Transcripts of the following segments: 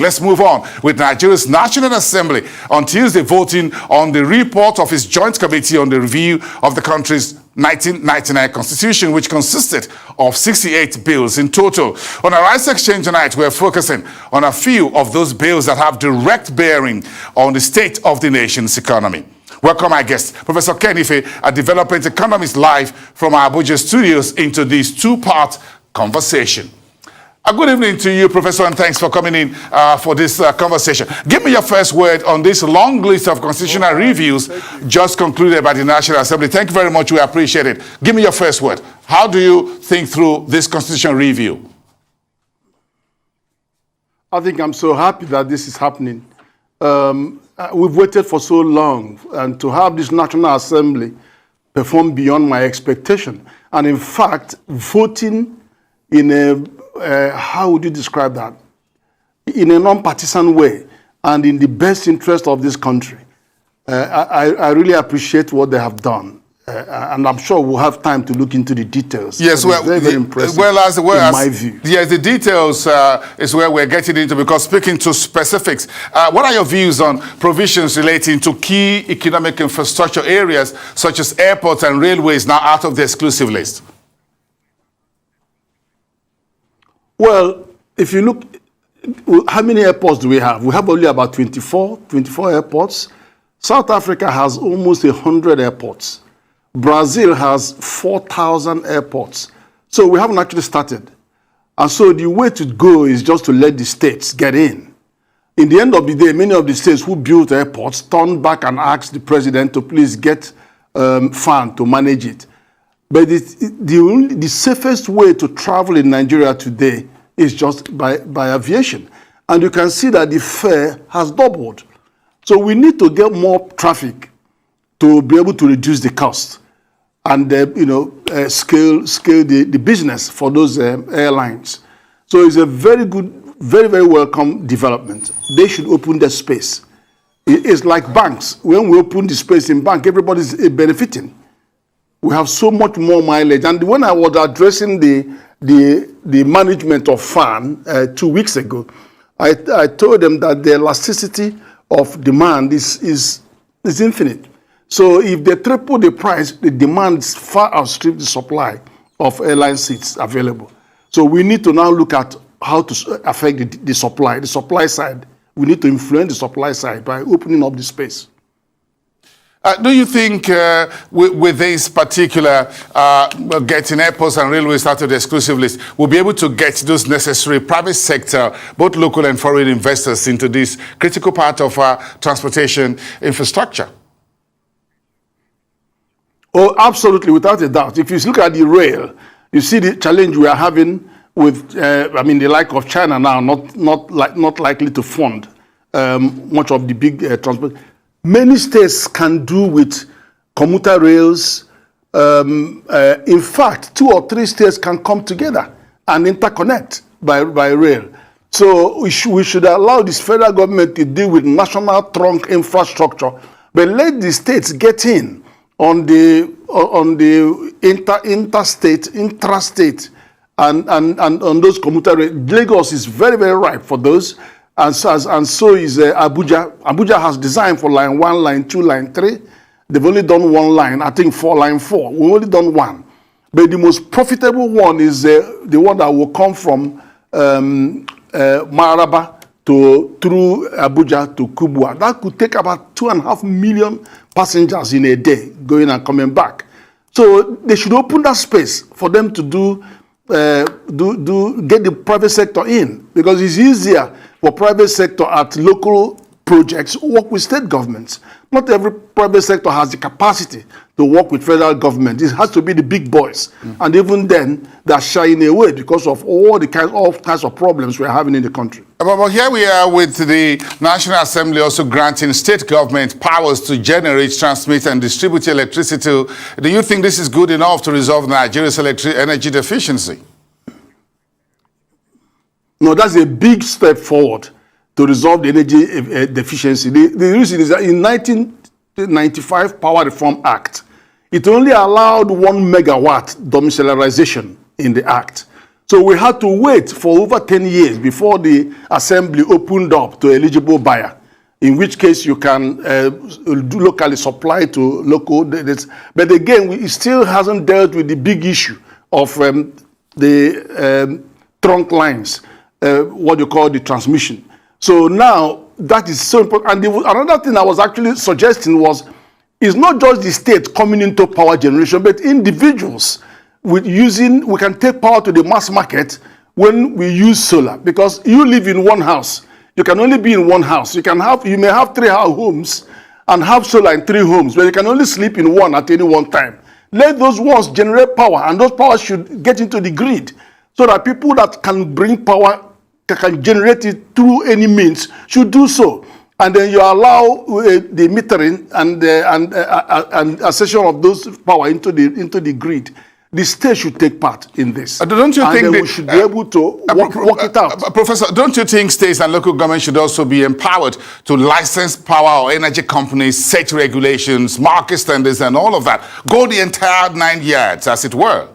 Let's move on with Nigeria's National Assembly on Tuesday voting on the report of its Joint Committee on the Review of the country's 1999 Constitution, which consisted of 68 bills in total. On our Rights Exchange tonight, we're focusing on a few of those bills that have direct bearing on the state of the nation's economy. Welcome our guest, Professor Ken Ife, a development economist, live from our Abuja studios into this two-part conversation. A good evening to you, Professor, and thanks for coming in for this conversation. Give me your first word on this long list of constitutional reviews just concluded by the National Assembly. Thank you very much. We appreciate it. Give me your first word. How do you think through this constitutional review? I think I'm so happy that this is happening. We've waited for so long, and to have this National Assembly perform beyond my expectation. And in fact, voting in a how would you describe that? In a non-partisan way and in the best interest of this country. I really appreciate what they have done. And I'm sure we'll have time to look into the details. Yes, well, very impressive in my view. Yes, the details is where we're getting into, because speaking to specifics, what are your views on provisions relating to key economic infrastructure areas such as airports and railways now out of the exclusive list? Well, if you look, how many airports do we have? We have only about 24 airports. South Africa has almost 100 airports. Brazil has 4,000 airports. So we haven't actually started. And so the way to go is just to let the states get in. In the end of the day, many of the states who built airports turned back and asked the president to please get fund to manage it. But the safest way to travel in Nigeria today is just by aviation. And you can see that the fare has doubled. So we need to get more traffic to be able to reduce the cost and scale the business for those airlines. So it's a very good, very, very welcome development. They should open the space. It's like banks. When we open the space in bank, everybody's benefiting. We have so much more mileage. And when I was addressing the management of FAN 2 weeks ago, I told them that the elasticity of demand is infinite. So if they triple the price, the demand far outstrips the supply of airline seats available. So we need to now look at how to affect the supply side. We need to influence the supply side by opening up the space. Do you think with this particular getting airports and railways out of the exclusive list, we'll be able to get those necessary private sector, both local and foreign investors, into this critical part of our transportation infrastructure? Oh, absolutely, without a doubt. If you look at the rail, you see the challenge we are having with, the like of China now, not likely to fund much of the big transport. Many states can do with commuter rails. In fact, 2 or 3 states can come together and interconnect by rail. So we should allow this federal government to deal with national trunk infrastructure, but let the states get in on the interstate, intrastate, and on those commuter rails. Lagos is very, very ripe for those. And so is Abuja. Abuja has designed for line 1, line 2, line 3. They've only done 1 line, I think for line 4. We've only done 1. But the most profitable one is the one that will come from Maraba through Abuja to Kubwa. That could take about 2.5 million passengers in a day going and coming back. So they should open that space for them to get the private sector in, because it's easier for private sector at local projects work with state governments. Not every private sector has the capacity to work with federal government. It has to be the big boys. And even then, they're shying away because of all kinds of problems we're having in the country. But here we are with the National Assembly also granting state government powers to generate, transmit, and distribute electricity. Do you think this is good enough to resolve Nigeria's energy deficiency? No, that's a big step forward to resolve the energy deficiency. The reason is that in 1995 Power Reform Act, it only allowed 1 megawatt domiciliarization in the act. So we had to wait for over 10 years before the assembly opened up to eligible buyer, in which case you can do locally supply to local. But again, it still hasn't dealt with the big issue of the trunk lines, what you call the transmission. So now that is so important. And another thing I was actually suggesting was, it's not just the state coming into power generation, but individuals we can take power to the mass market when we use solar. Because you live in one house, you can only be in one house. You may have 3 homes and have solar in 3 homes, but you can only sleep in one at any one time. Let those ones generate power, and those powers should get into the grid, so that people that can bring power, can generate it through any means, should do so. And then you allow the metering and accession of those power into the grid. The state should take part in this. Don't you think we should be able to work it out? Professor, don't you think states and local governments should also be empowered to license power or energy companies, set regulations, market standards, and all of that? Go the entire 9 yards, as it were.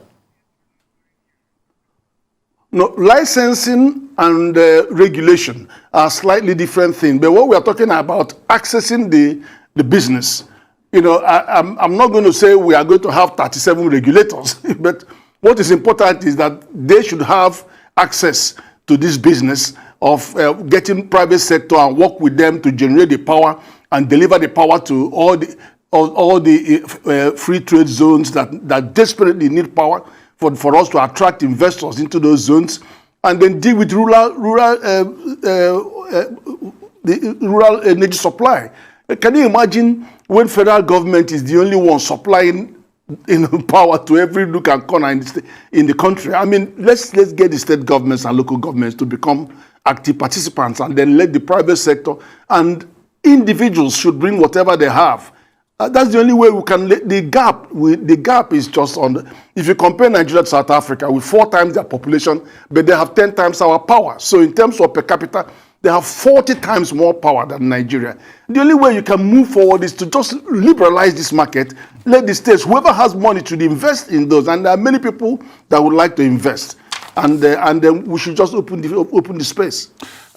No, licensing and regulation are slightly different things. But what we are talking about, accessing the business. You know, I'm not going to say we are going to have 37 regulators, but what is important is that they should have access to this business of getting private sector and work with them to generate the power and deliver the power to all the free trade zones that desperately need power for us to attract investors into those zones, and then deal with rural energy supply. Can you imagine when federal government is the only one supplying power to every nook and corner in the country? I mean, let's get the state governments and local governments to become active participants, and then let the private sector and individuals should bring whatever they have. That's the only way we can. The gap is just on. If you compare Nigeria to South Africa with 4 times their population, but they have 10 times our power. So in terms of per capita, they have 40 times more power than Nigeria. The only way you can move forward is to just liberalize this market. Let the states, whoever has money, to invest in those. And there are many people that would like to invest. And then we should just open the space.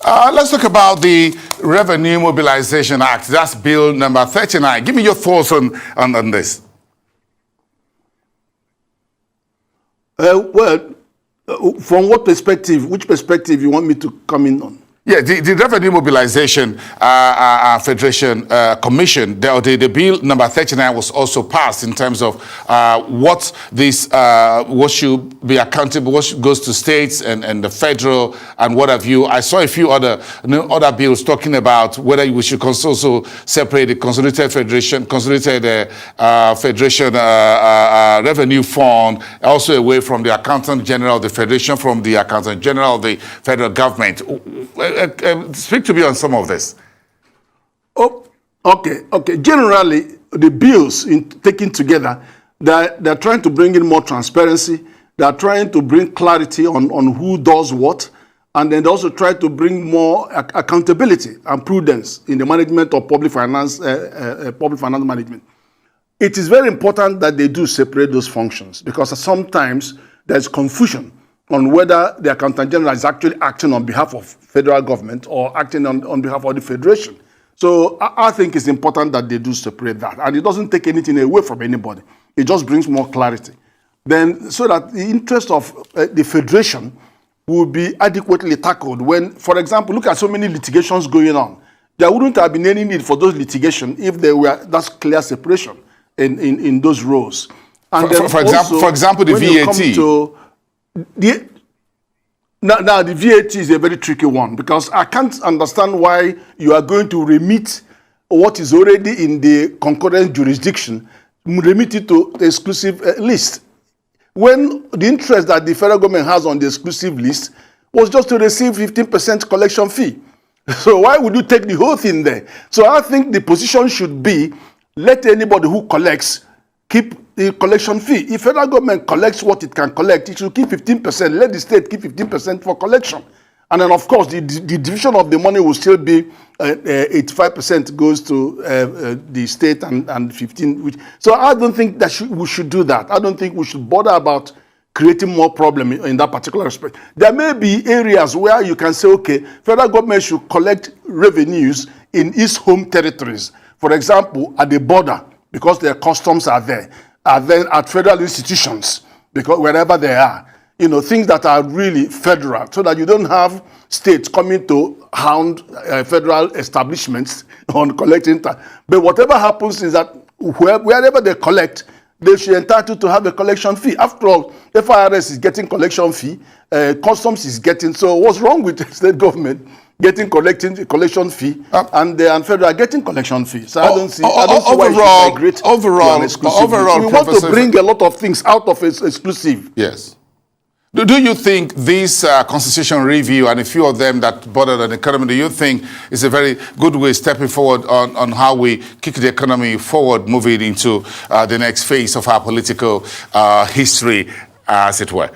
Let's talk about the Revenue Mobilization Act. That's Bill number 39. Give me your thoughts on this. From what perspective, which perspective you want me to come in on? Yeah, the Revenue Mobilization Federation Commission, the bill number 39 was also passed in terms of what should be accountable, what goes to states and the federal and what have you. I saw a few other bills talking about whether we should also separate the Consolidated Federation Revenue Fund, also away from the Accountant General of the Federation, from the Accountant General of the federal government. Speak to me on some of this. Oh, okay. Generally, the bills taken together, they're trying to bring in more transparency. They're trying to bring clarity on who does what, and then they also try to bring more accountability and prudence in the management of public finance management. It is very important that they do separate those functions, because sometimes there's confusion on whether the Accountant General is actually acting on behalf of federal government or acting on behalf of the Federation. So I think it's important that they do separate that. And it doesn't take anything away from anybody. It just brings more clarity. Then, so that the interest of the Federation will be adequately tackled when, for example, look at so many litigations going on. There wouldn't have been any need for those litigation if there were that clear separation in those roles. And for example, the VAT. Now, the VAT is a very tricky one, because I can't understand why you are going to remit what is already in the concurrent jurisdiction, remit it to the exclusive list, when the interest that the federal government has on the exclusive list was just to receive 15% collection fee. So why would you take the whole thing there? So I think the position should be, let anybody who collects keep the collection fee. If federal government collects what it can collect, it should keep 15%. Let the state keep 15% for collection. And then, of course, the division of the money will still be 85% goes to the state and 15. So I don't think that we should do that. I don't think we should bother about creating more problem in that particular respect. There may be areas where you can say, okay, federal government should collect revenues in its home territories. For example, at the border, because their customs are there, and then at federal institutions, because wherever they are, things that are really federal, so that you don't have states coming to hound federal establishments on collecting tax. But whatever happens is that wherever they collect, they should be entitled to have a collection fee. After all, FIRS is getting collection fee, customs is getting. So what's wrong with the state government collecting collection fee and federal are getting collection fee? So I don't see why it should migrate to an exclusive. We want to bring a lot of things out of its exclusive. Yes. Do you think this constitution review and a few of them that border on the economy, do you think is a very good way stepping forward on how we kick the economy forward, moving into the next phase of our political history, as it were?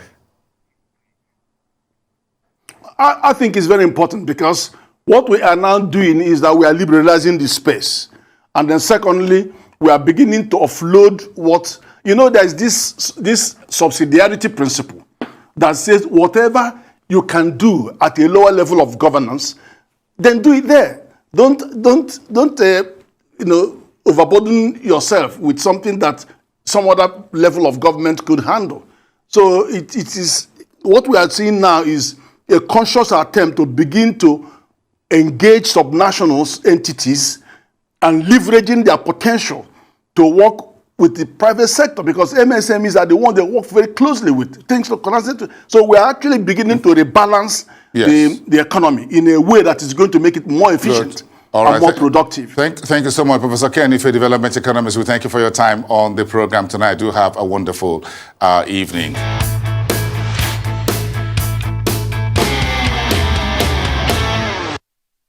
I think it's very important, because what we are now doing is that we are liberalizing the space. And then secondly, we are beginning to offload what, there's this subsidiarity principle that says whatever you can do at a lower level of governance, then do it there. Don't overburden yourself with something that some other level of government could handle. So it is what we are seeing now is a conscious attempt to begin to engage subnational entities and leveraging their potential to work with the private sector, because MSMEs are the ones that work very closely with things to connect. So we are actually beginning to rebalance the economy in a way that is going to make it more efficient and more productive. Thank you so much, Professor Ken Ife, development economist. We thank you for your time on the program tonight. Do have a wonderful evening.